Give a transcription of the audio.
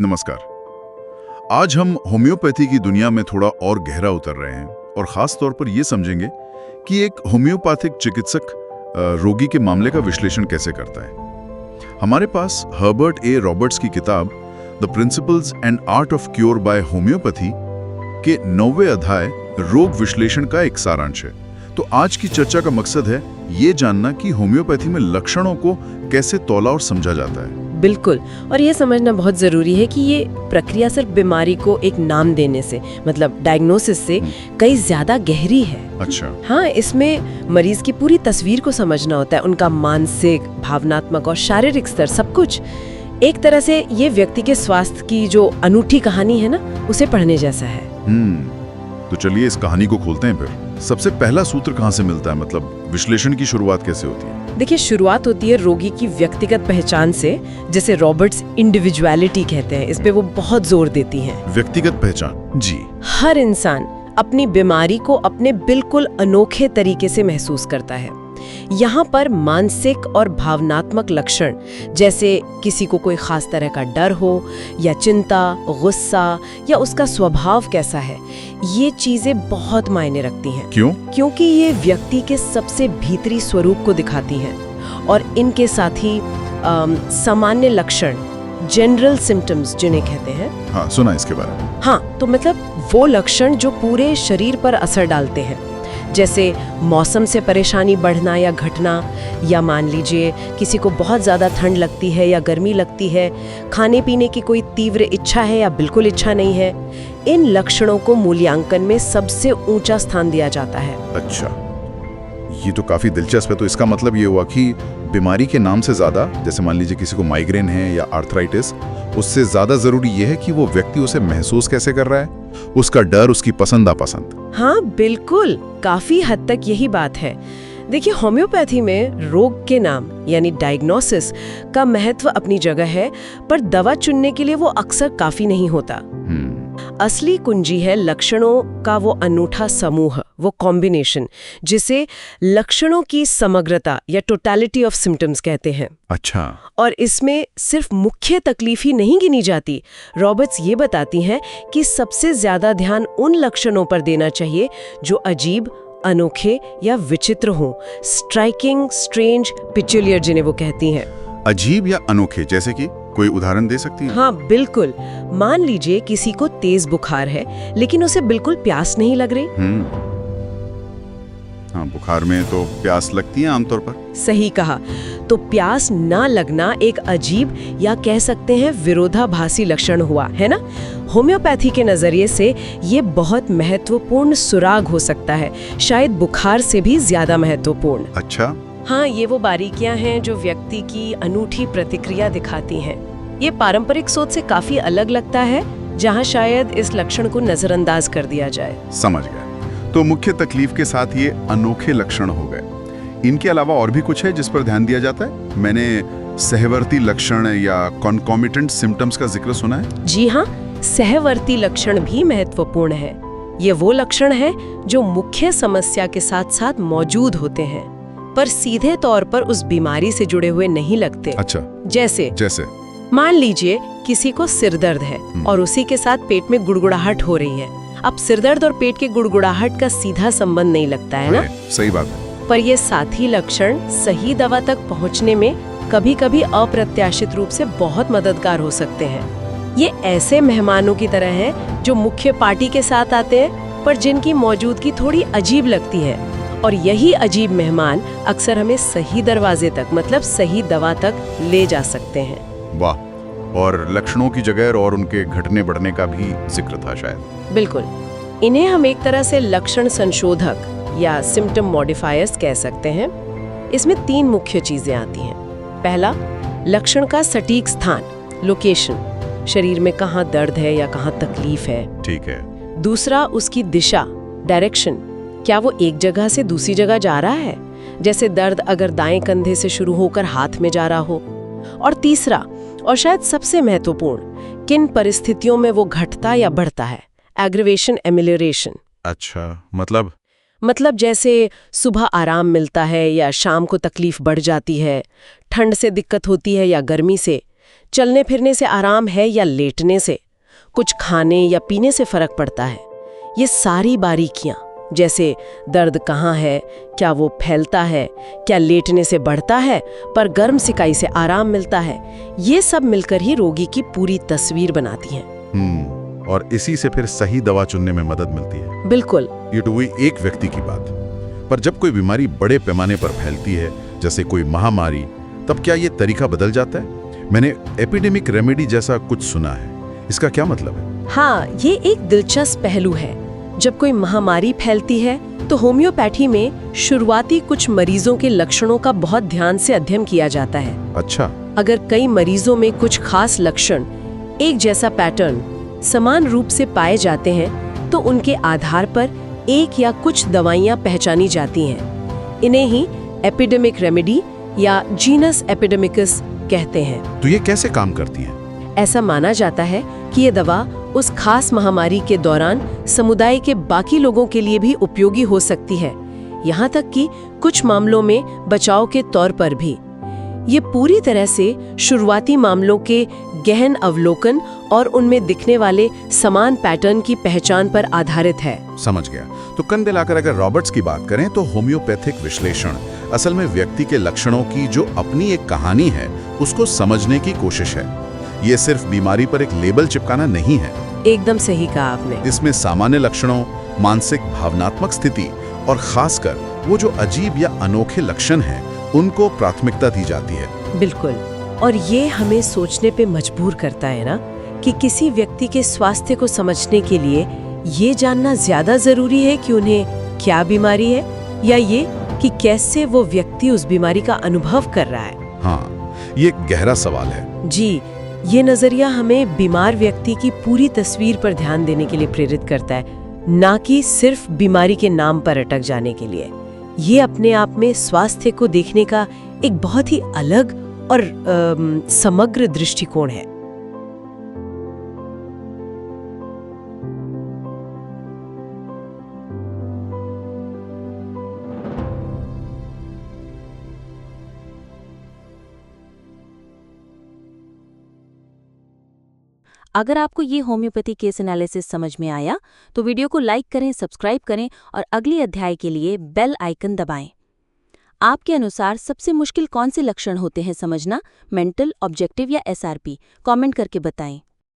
नमस्कार। आज हम होम्योपैथी की दुनिया में थोड़ा और गहरा उतर रहे हैं और खास तौर पर यह समझेंगे कि एक होम्योपैथिक चिकित्सक रोगी के मामले का विश्लेषण कैसे करता है। हमारे पास हर्बर्ट ए रॉबर्ट्स की किताब the principles and art of cure by homeopathy के 9वें अध्याय रोग विश्लेषण का एक सारांश है। तो आज की चर्चा का मकसद है ये जानना कि होम्योपैथी में लक्षणों को कैसे तौला और समझा जाता है। बिल्कुल, और ये समझना बहुत ज़रूरी है कि ये प्रक्रिया सिर्फ बीमारी को एक नाम देने से, मतलब डायग्नोसिस से कई ज़्यादा गहरी है। अच्छा। हाँ, इसमें मरीज की पूरी तस्वीर को समझना होता है, उनका मानसिक, भावनात्मक और शारीरिक स्तर, सब कुछ। एक तरह से ये व्यक्ति के स्वास्थ्य की जो अनूठी कहानी है ना, उसे पढ़ने जैसा है। तो चलिए इस कहानी को खोलते हैं फिर। सबसे पहला सूत्र कहाँ से मिलता है, मतलब विश्लेषण की शुरुआत कैसे होती है? देखिए, शुरुआत होती है रोगी की व्यक्तिगत पहचान से, जिसे रॉबर्ट्स इंडिविजुअलिटी कहते हैं। इस पे वो बहुत जोर देती हैं। व्यक्तिगत पहचान, जी। हर इंसान अपनी बीमारी को अपने बिल्कुल अनोखे तरीके से महसूस करता है। यहाँ पर मानसिक और भावनात्मक लक्षण, जैसे किसी को कोई खास तरह का डर हो या चिंता, गुस्सा या उसका स्वभाव कैसा है, ये चीजें बहुत मायने रखती हैं। क्यों? क्योंकि ये व्यक्ति के सबसे भीतरी स्वरूप को दिखाती हैं और इनके साथ ही सामान्य लक्षण, जनरल सिम्टम्स जिन्हें कहते हैं। हाँ, सुना इसके बारे में। हाँ, तो मतलब वो लक्षण जो पूरे शरीर पर असर डालते हैं, जैसे मौसम से परेशानी बढ़ना या घटना, या मान लीजिए किसी को बहुत ज़्यादा ठंड लगती है या गर्मी लगती है, खाने पीने की कोई तीव्र इच्छा है या बिल्कुल इच्छा नहीं है। इन लक्षणों को मूल्यांकन में सबसे ऊंचा स्थान दिया जाता है। अच्छा, ये तो काफी दिलचस्प है। तो इसका मतलब ये हुआ कि बीमारी के नाम से ज्यादा, जैसे मान लीजिए किसी को माइग्रेन है या आर्थराइटिस, उससे ज्यादा जरूरी ये है कि वो व्यक्ति उसे महसूस कैसे कर रहा है, उसका डर, उसकी पसंद नापसंद। हाँ बिल्कुल, काफी हद तक यही बात है। देखिए, होम्योपैथी में रोग के नाम यानी डायग्नोसिस का महत्व अपनी जगह है, पर दवा चुनने के लिए वो अक्सर काफी नहीं होता। असली कुंजी है लक्षणों का वो अनूठा समूह, वो कॉम्बिनेशन, जिसे लक्षणों की समग्रता या टोटलिटी ऑफ सिम्टम्स कहते हैं। अच्छा। और इसमें सिर्फ मुख्य तकलीफ ही नहीं गिनी जाती। रॉबर्ट्स ये बताती हैं कि सबसे ज्यादा ध्यान उन लक्षणों पर देना चाहिए जो अजीब, अनोखे या विचित्र हों। स्ट्राइकिंग, स्ट्रेंज, पिक्यूलियर जिन्हें वो कहती हैं। अजीब या अनोखे, जैसे कि कोई उदाहरण दे सकती हैं? हाँ बिल्कुल। मान लीजिए किसी को तेज बुखार है, लेकिन उसे बिल्कुल प्यास नहीं लग रही। हाँ, बुखार में तो प्यास लगती है आमतौर पर। सही कहा। तो प्यास ना लगना एक अजीब या कह सकते हैं विरोधाभासी लक्षण हुआ, है ना? होम्योपैथी के नजरिए से ये बहुत महत्वपूर्ण सुराग हो सकता है, शायद बुखार से भी ज्यादा महत्वपूर्ण। अच्छा। हाँ, ये वो बारीकियां हैं जो व्यक्ति की अनूठी प्रतिक्रिया दिखाती हैं। ये पारंपरिक सोच से काफी अलग लगता है, जहाँ शायद इस लक्षण को नजरअंदाज कर दिया जाए। समझ गए। तो मुख्य तकलीफ के साथ ये अनोखे लक्षण हो गए। इनके अलावा और भी कुछ है जिस पर ध्यान दिया जाता है? मैंने सहवर्ती लक्षण या कॉन्कॉमिटेंट सिम्टम्स का जिक्र सुना है। जी हाँ, सहवर्ती लक्षण भी महत्वपूर्ण है। ये वो लक्षण है जो मुख्य समस्या के साथ साथ मौजूद होते हैं, पर सीधे तौर पर उस बीमारी से जुड़े हुए नहीं लगते। अच्छा। जैसे मान लीजिए किसी को सिर दर्द है और उसी के साथ पेट में गुड़गुड़ाहट हो रही है। अब सिरदर्द और पेट के गुड़गुड़ाहट का सीधा संबंध नहीं लगता है ना? सही बात है। पर ये साथी लक्षण सही दवा तक पहुंचने में कभी-कभी अप्रत्याशित रूप से बहुत मददगार हो सकते हैं। ये ऐसे मेहमानों की तरह है जो मुख्य पार्टी के साथ आते हैं, पर जिनकी मौजूदगी थोड़ी अजीब लगती है, और यही अजीब मेहमान अक्सर हमें सही दरवाजे तक, मतलब सही दवा तक ले जा सकते हैं। वाह। और लक्षणों की जगह और उनके घटने बढ़ने का भी जिक्र था शायद। बिल्कुल। इन्हें हम एक तरह से लक्षण संशोधक या सिम्टम मॉडिफायर्स कह सकते हैं। इसमें 3 मुख्य चीजें आती हैं। पहला, लक्षण का सटीक स्थान, लोकेशन, शरीर में कहाँ दर्द है या कहाँ तकलीफ है। ठीक है। दूसरा, उसकी दिशा, डायरेक्शन, क्या वो एक जगह से दूसरी जगह जा रहा है, जैसे दर्द अगर दाएं कंधे से शुरू होकर हाथ में जा रहा हो। और तीसरा, और शायद सबसे महत्वपूर्ण, किन परिस्थितियों में वो घटता या बढ़ता है, एग्रीवेशन, एमिलियोरेशन। अच्छा, मतलब जैसे सुबह आराम मिलता है या शाम को तकलीफ बढ़ जाती है, ठंड से दिक्कत होती है या गर्मी से, चलने फिरने से आराम है या लेटने से, कुछ खाने या पीने से फर्क पड़ता है। ये सारी बारीकियां, जैसे दर्द कहाँ है, क्या वो फैलता है, क्या लेटने से बढ़ता है पर गर्म सिकाई से आराम मिलता है, ये सब मिलकर ही रोगी की पूरी तस्वीर बनाती हैं। और इसी से फिर सही दवा चुनने में मदद मिलती है। बिल्कुल। ये तो हुई एक व्यक्ति की बात, पर जब कोई बीमारी बड़े पैमाने पर फैलती है, जैसे कोई महामारी, तब क्या ये तरीका बदल जाता है? मैंने एपिडेमिक रेमेडी जैसा कुछ सुना है, इसका क्या मतलब है? हाँ, ये एक दिलचस्प पहलू है। जब कोई महामारी फैलती है तो होम्योपैथी में शुरुआती कुछ मरीजों के लक्षणों का बहुत ध्यान से अध्ययन किया जाता है। अच्छा। अगर कई मरीजों में कुछ खास लक्षण, एक जैसा पैटर्न समान रूप से पाए जाते हैं तो उनके आधार पर एक या कुछ दवाइयां पहचानी जाती हैं। इन्हें ही एपिडेमिक रेमेडी या जीनस एपिडेमिकस कहते हैं। तो ये कैसे काम करती हैं? ऐसा माना जाता है कि ये दवा उस खास महामारी के दौरान समुदाय के बाकी लोगों के लिए भी उपयोगी हो सकती है, यहाँ तक कि कुछ मामलों में बचाव के तौर पर भी। ये पूरी तरह से शुरुआती मामलों के गहन अवलोकन और उनमें दिखने वाले समान पैटर्न की पहचान पर आधारित है। समझ गया। तो कंधे मिलाकर अगर रॉबर्ट्स की बात करें तो होम्योपैथिक विश्लेषण असल में व्यक्ति के लक्षणों की जो अपनी एक कहानी है उसको समझने की कोशिश है। ये सिर्फ बीमारी पर एक लेबल चिपकाना नहीं है। एकदम सही कहा आपने। इसमें सामान्य लक्षणों, मानसिक भावनात्मक स्थिति और खासकर वो जो अजीब या अनोखे लक्षण हैं उनको प्राथमिकता दी जाती है। बिल्कुल। और ये हमें सोचने पे मजबूर करता है ना कि किसी व्यक्ति के स्वास्थ्य को समझने के लिए ये जानना ज्यादा जरूरी है कि उन्हें क्या बीमारी है, या ये कि कैसे वो व्यक्ति उस बीमारी का अनुभव कर रहा है। हाँ, ये एक गहरा सवाल है। जी, ये नजरिया हमें बीमार व्यक्ति की पूरी तस्वीर पर ध्यान देने के लिए प्रेरित करता है, ना कि सिर्फ बीमारी के नाम पर अटक जाने के लिए। ये अपने आप में स्वास्थ्य को देखने का एक बहुत ही अलग और समग्र दृष्टिकोण है। अगर आपको ये होम्योपैथी केस एनालिसिस समझ में आया तो वीडियो को लाइक करें, सब्सक्राइब करें और अगली अध्याय के लिए बेल आइकन दबाएं। आपके अनुसार सबसे मुश्किल कौन से लक्षण होते हैं समझना? मेंटल, ऑब्जेक्टिव या एसआरपी? कमेंट करके बताएं।